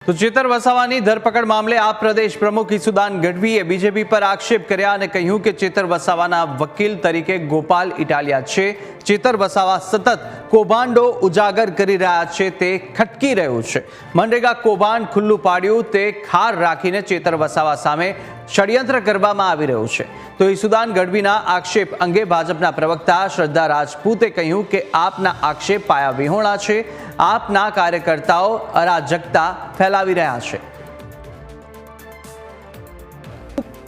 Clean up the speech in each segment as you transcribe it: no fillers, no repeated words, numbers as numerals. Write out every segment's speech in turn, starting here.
તો ચેતર વસાવાની ધરપકડ મામલે આપ પ્રદેશ પ્રમુખ ઈસુદાન ગઢવીએ બીજેપી પર આક્ષેપ કર્યા અને કહ્યું કે ચેતર વસાવાના વકીલ તરીકે ગોપાલ ઇટાલિયા છે। ચેતર વસાવા સતત કૌભાંડો ઉજાગર કરી રહ્યા છે તે ખટકી રહ્યું છે। મનરેગા કૌભાંડ ખુલ્લું પાડ્યું તે ખાર રાખીને ચેતર વસાવા સામે ષડયંત્ર કરવામાં આવી રહ્યું છે। તો ઈસુદાન ગઢવીના આક્ષેપ અંગે ભાજપના પ્રવક્તા શ્રદ્ધા રાજપૂતે કહ્યું કે આપના આક્ષેપ પાયા વિહોણા છે। આપના કાર્યકર્તાઓ અરાજકતા ફેલાવી રહ્યા છે।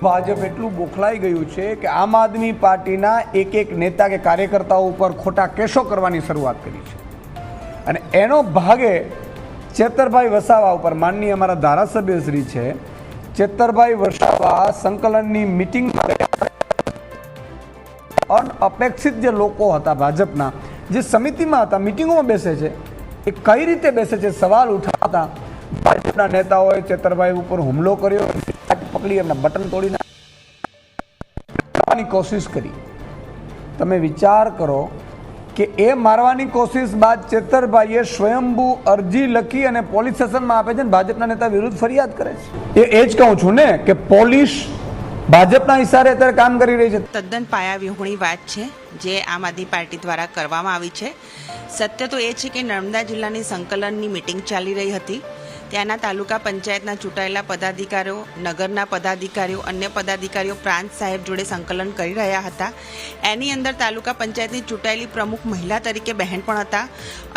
ભાજપ એટલું બોખલાઈ ગયું છે કે આમ આદમી પાર્ટીના એક નેતા કે કાર્યકર્તાઓ ઉપર ખોટા કેસો કરવાની શરૂઆત કરી છે અને એનો ભાગે ચેતરભાઈ વસાવા ઉપર માનનીય અમારા ધારાસભ્યશ્રી છે ચેતરભાઈ વસાવા સંકલનની મિટિંગમાં અનઅપેક્ષિત જે લોકો હતા ભાજપના જે સમિતિમાં હતા મિટિંગોમાં બેસે છે એ કઈ રીતે બેસે છે સવાલ ઉઠાવતા ભાજપના નેતાઓએ ચેતરભાઈ ઉપર હુમલો કર્યો, પકડી એમના બટન તોડી નાખવાની કોશિશ કરી। તમે વિચાર કરો કે એ મારવાની કોશિશ બાદ ચેતરભાઈએ સ્વયંભૂ અરજી લખી અને પોલીસ સ્ટેશનમાં આપે છે અને ભાજપના નેતા વિરુદ્ધ ફરિયાદ કરે છે। એ જ કહું છું ને કે પોલીસ ભાજપના ઇશારે અત્યારે કામ કરી રહી છે। તદ્દન પાયાવિહોણી વાત છે જે આમ આદમી પાર્ટી દ્વારા કરવામાં આવી છે। સત્ય તો એ છે કે નર્મદા જિલ્લાની સંકલનની મિટિંગ ચાલી રહી હતી। ત્યાંના તાલુકા પંચાયતના ચૂંટાયેલા પદાધિકારીઓ, નગરના પદાધિકારીઓ, અન્ય પદાધિકારીઓ પ્રાંત સાહેબ જોડે સંકલન કરી રહ્યા હતા। એની અંદર તાલુકા પંચાયતની ચૂંટાયેલી પ્રમુખ મહિલા તરીકે બહેન પણ હતા,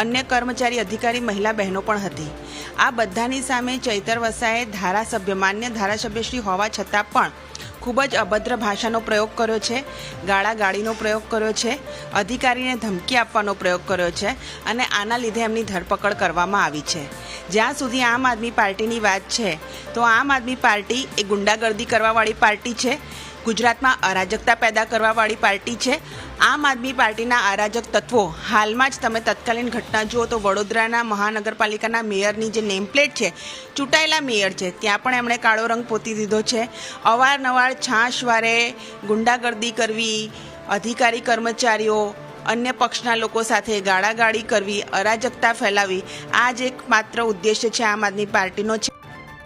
અન્ય કર્મચારી અધિકારી મહિલા બહેનો પણ હતી। આ બધાની સામે ચેતર વસાએ માન્ય ધારાસભ્યશ્રી હોવા છતાં પણ ખૂબ જ અભદ્ર ભાષાનો પ્રયોગ કર્યો છે, ગાળાગાળીનો પ્રયોગ કર્યો છે, અધિકારીને ધમકી આપવાનો પ્રયોગ કર્યો છે અને આના લીધે એમની ધરપકડ કરવામાં આવી છે। જ્યાં સુધી આમ આદમી પાર્ટીની વાત છે તો આમ આદમી પાર્ટી એ ગુંડાગર્દી કરવાવાળી પાર્ટી છે, ગુજરાતમાં અરાજકતા પેદા કરવાવાળી પાર્ટી છે। આમ આદમી પાર્ટીના અરાજક તત્વો હાલમાં જ તમે તત્કાલીન ઘટના જુઓ તો વડોદરાના મહાનગરપાલિકાના મેયરની જે નેમ પ્લેટ છે, ચૂંટાયેલા મેયર છે, ત્યાં પણ એમણે કાળો રંગ પોતી દીધો છે। અવારનવાર છાશવારે ગુંડાગર્દી કરવી, અધિકારી કર્મચારીઓ અન્ય પક્ષના લોકો સાથે ગાળાગાળી કરવી, અરાજકતા ફેલાવી, આ જ એક માત્ર ઉદ્દેશ્ય છે આમ આદમી પાર્ટીનો છે।